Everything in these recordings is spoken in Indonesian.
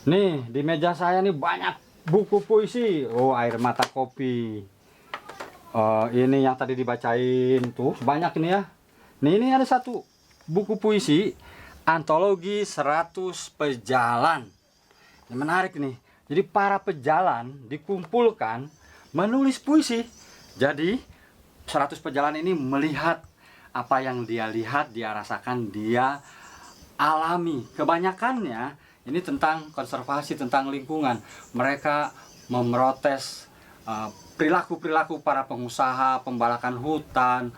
Nih, di meja saya nih banyak buku puisi. Oh, air mata kopi. Ini yang tadi dibacain tuh, banyak ini ya. Nih, ini ada satu buku puisi, Antologi 100 Pejalan. Ini menarik nih. Jadi para pejalan dikumpulkan menulis puisi. Jadi 100 pejalan ini melihat apa yang dia lihat, dia rasakan, dia alami. Kebanyakannya ini tentang konservasi, tentang lingkungan. Mereka memprotes perilaku-perilaku para pengusaha, pembalakan hutan,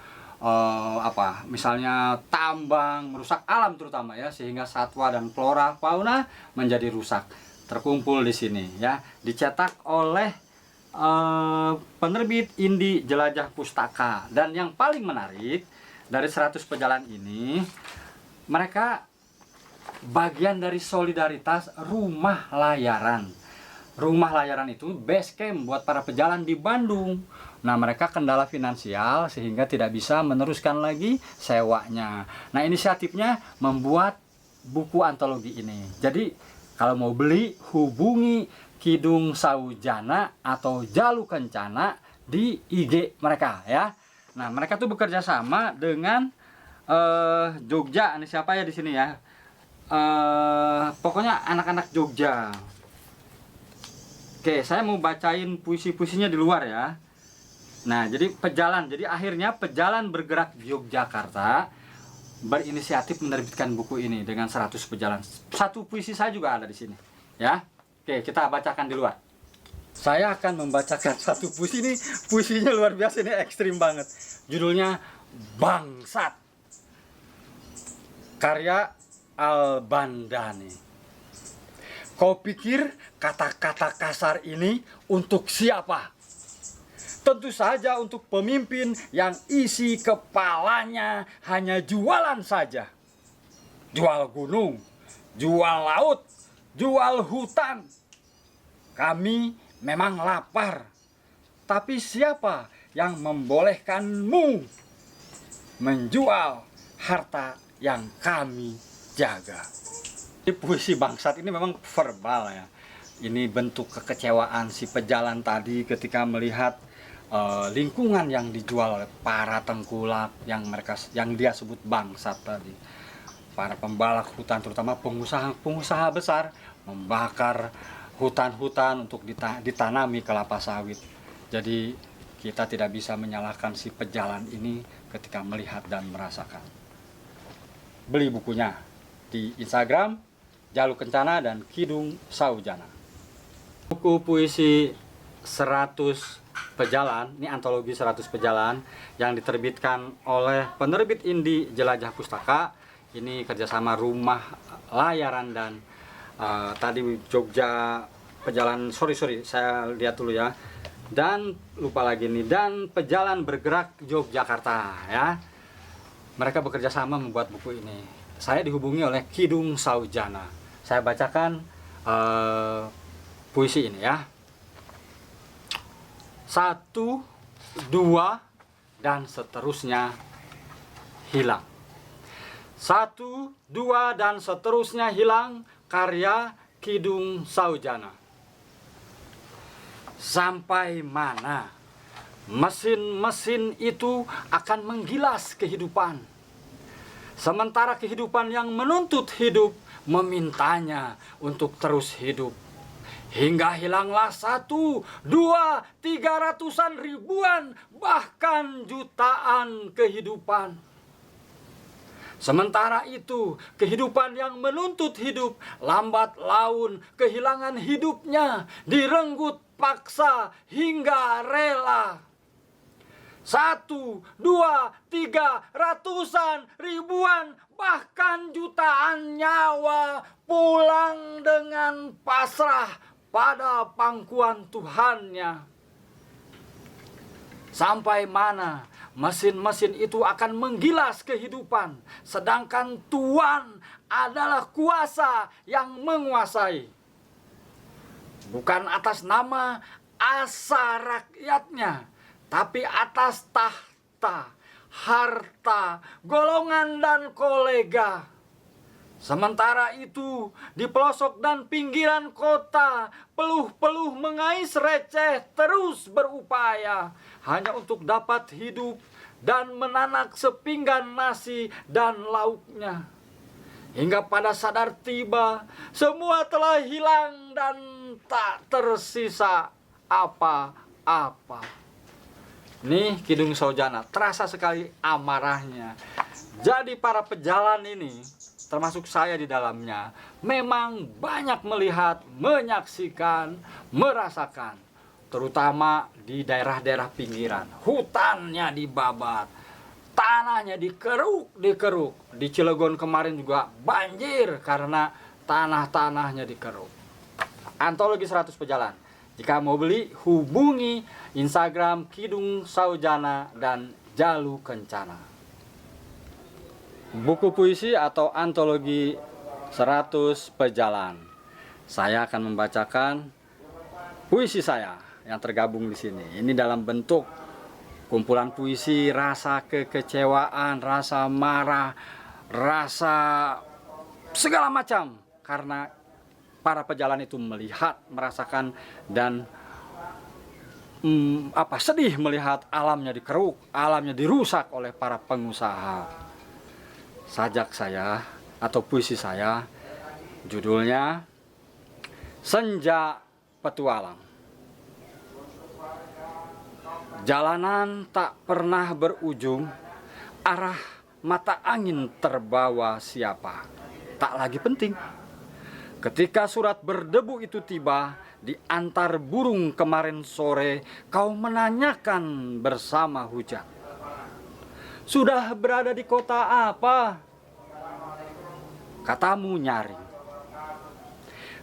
misalnya tambang, merusak alam terutama ya, sehingga satwa dan flora fauna menjadi rusak. Terkumpul di sini ya, dicetak oleh penerbit Indi Jelajah Pustaka. Dan yang paling menarik dari 100 pejalan ini, mereka bagian dari solidaritas rumah layaran. Rumah layaran itu base camp buat para pejalan di Bandung. Nah, mereka kendala finansial sehingga tidak bisa meneruskan lagi sewanya. Nah, inisiatifnya membuat buku antologi ini. Jadi, kalau mau beli, hubungi Kidung Saujana atau Jalu Kencana di IG mereka ya. Nah, mereka tuh bekerja sama dengan Jogja. Ini siapa ya di sini ya? Pokoknya anak-anak Jogja. Oke, saya mau bacain puisi-puisinya di luar ya. Nah, jadi pejalan. Jadi akhirnya pejalan bergerak Yogyakarta berinisiatif menerbitkan buku ini dengan 100 pejalan. Satu puisi saya juga ada di sini, ya. Oke, kita bacakan di luar. Saya akan membacakan satu puisi ini. Puisinya luar biasa, ini ekstrim banget. Judulnya Bangsat. Karya Al-Bandani. Kau pikir kata-kata kasar ini untuk siapa? Tentu saja untuk pemimpin yang isi kepalanya hanya jualan saja. Jual gunung, jual laut, jual hutan. Kami memang lapar. Tapi siapa yang membolehkanmu menjual harta yang kami jaga? Di puisi Bangsat ini memang verbal ya. Ini bentuk kekecewaan si pejalan tadi ketika melihat lingkungan yang dijual oleh para tengkulak yang dia sebut bangsat tadi. Para pembalak hutan, terutama pengusaha besar, membakar hutan-hutan untuk ditanami kelapa sawit. Jadi kita tidak bisa menyalahkan si pejalan ini ketika melihat dan merasakan. Beli bukunya di Instagram Jalu Kencana dan Kidung Saujana. Buku puisi 100 Pejalan, ini antologi 100 pejalan yang diterbitkan oleh penerbit Indi Jelajah Pustaka. Ini kerjasama rumah layaran dan tadi Jogja pejalan, sorry saya lihat dulu ya, dan lupa lagi nih, dan pejalan bergerak Yogyakarta ya. Mereka bekerja sama membuat buku ini. Saya dihubungi oleh Kidung Saujana. Saya bacakan puisi ini ya. 1, 2, dan seterusnya hilang. 1, 2, dan seterusnya hilang, karya Kidung Saujana. Sampai mana mesin-mesin itu akan menggilas kehidupan, sementara kehidupan yang menuntut hidup memintanya untuk terus hidup. Hingga hilanglah 1, 2, 300-an ribuan, bahkan jutaan kehidupan. Sementara itu, kehidupan yang menuntut hidup lambat laun kehilangan hidupnya, direnggut paksa hingga rela. 1, 2, 3, ratusan, ribuan, bahkan jutaan nyawa pulang dengan pasrah pada pangkuan Tuhannya. Sampai mana mesin-mesin itu akan menggilas kehidupan, sedangkan Tuhan adalah kuasa yang menguasai. Bukan atas nama asa rakyatnya, tapi atas tahta, harta, golongan dan kolega. Sementara itu, di pelosok dan pinggiran kota, peluh-peluh mengais receh terus berupaya hanya untuk dapat hidup dan menanak sepinggan nasi dan lauknya. Hingga pada sadar tiba, semua telah hilang dan tak tersisa apa-apa. Nih Kidung Saujana, terasa sekali amarahnya. Jadi para pejalan ini, termasuk saya di dalamnya, memang banyak melihat, menyaksikan, merasakan. Terutama di daerah-daerah pinggiran. Hutannya dibabat, tanahnya dikeruk. Di Cilegon kemarin juga banjir karena tanah-tanahnya dikeruk. Antologi 100 Pejalan. Jika mau beli, hubungi Instagram Kidung Saujana dan Jalu Kencana. Buku puisi atau antologi 100 Pejalan. Saya akan membacakan puisi saya yang tergabung di sini. Ini dalam bentuk kumpulan puisi rasa kekecewaan, rasa marah, rasa segala macam. Karena para pejalan itu melihat, merasakan, dan sedih melihat alamnya dikeruk, alamnya dirusak oleh para pengusaha. Sajak saya atau puisi saya judulnya Senja Petualang. Jalanan tak pernah berujung, arah mata angin terbawa siapa, tak lagi penting. Ketika surat berdebu itu tiba, di antar burung kemarin sore, kau menanyakan bersama hujan. Sudah berada di kota apa? Katamu nyaring.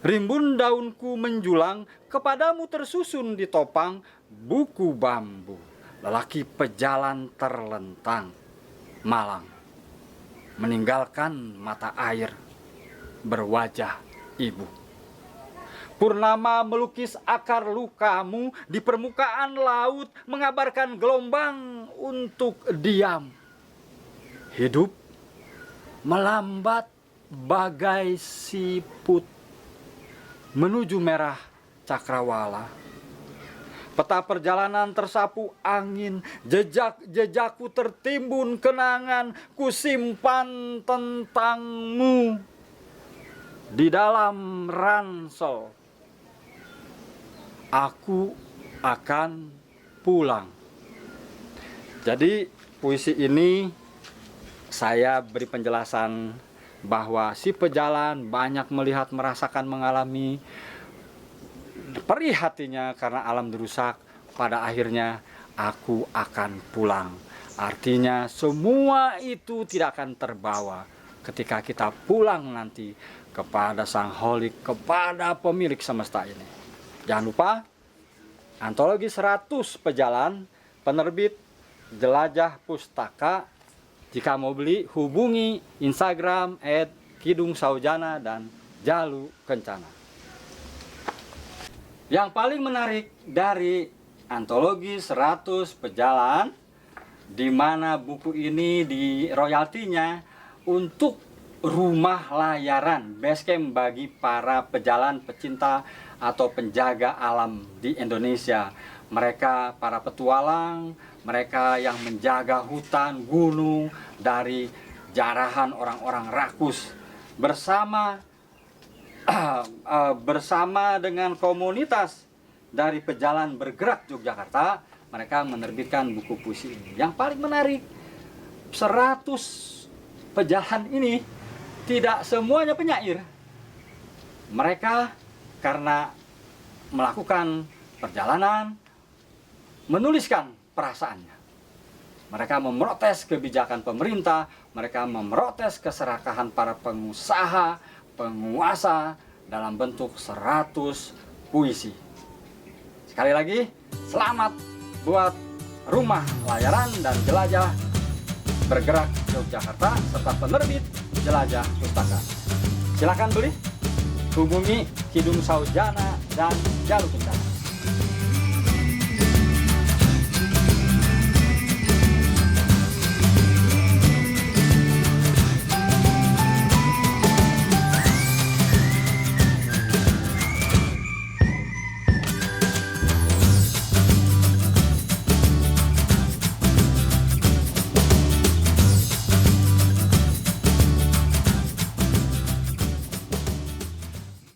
Rimbun daunku menjulang, kepadamu tersusun di topang buku bambu. Lelaki pejalan terlentang, malang, meninggalkan mata air berwajah ibu. Purnama melukis akar lukamu di permukaan laut, mengabarkan gelombang untuk diam. Hidup melambat bagai siput menuju merah cakrawala. Peta perjalanan tersapu angin, jejak-jejakku tertimbun kenangan, kusimpan tentangmu di dalam ransel. Aku akan pulang. Jadi puisi ini saya beri penjelasan bahwa si pejalan banyak melihat, merasakan, mengalami perih hatinya karena alam dirusak. Pada akhirnya aku akan pulang. Artinya semua itu tidak akan terbawa ketika kita pulang nanti kepada Sang Holik, kepada pemilik semesta ini. Jangan lupa, antologi 100 Pejalan, penerbit Jelajah Pustaka. Jika mau beli, hubungi Instagram @kidungsaujana dan Jalu Kencana. Yang paling menarik dari antologi 100 Pejalan, di mana buku ini di royaltinya untuk rumah layaran basecamp bagi para pejalan pecinta atau penjaga alam di Indonesia. Mereka para petualang, mereka yang menjaga hutan, gunung dari jarahan orang-orang rakus. Bersama dengan komunitas dari Pejalan Bergerak Yogyakarta, mereka menerbitkan buku puisi ini. Yang paling menarik, 100 pejalan ini tidak semuanya penyair. Mereka karena melakukan perjalanan, menuliskan perasaannya. Mereka memprotes kebijakan pemerintah, mereka memprotes keserakahan para pengusaha, penguasa dalam bentuk 100 puisi. Sekali lagi, selamat buat Rumah Layaran dan Jelajah Bergerak Yogyakarta serta penerbit Jelajah Pustaka. Silakan beli, hubungi Kidung Saujana dan Jalu Kencana.